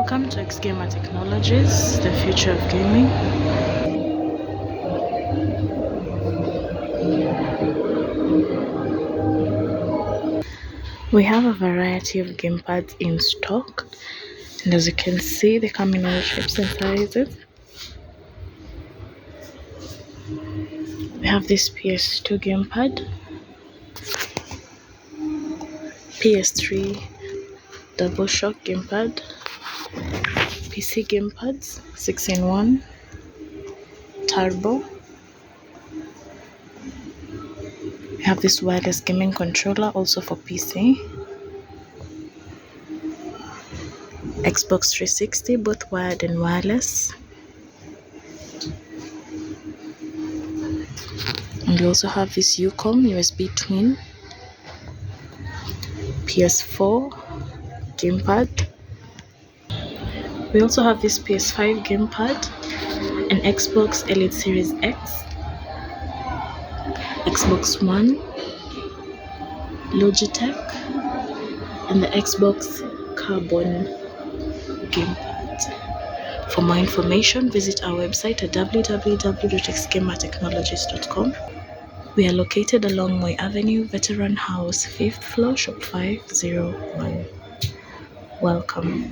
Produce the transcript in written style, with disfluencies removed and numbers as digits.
Welcome to XGAMERtechnologies, the future of gaming. We have a variety of gamepads in stock, and as you can see, they come in all shapes and sizes. We have this PS2 gamepad, PS3 double shock gamepad, PC gamepads 6-in-1 turbo. We have this wireless gaming controller also for PC, Xbox 360 both wired and wireless, and we also have this UCOM USB twin PS4 gamepad. We also have this PS5 gamepad, an Xbox Elite Series X, Xbox One, Logitech, and the Xbox Carbon gamepad. For more information, visit our website at www.xgamertechnologies.com. We are located along Moi Avenue, Veteran House, 5th floor, shop 501. Welcome.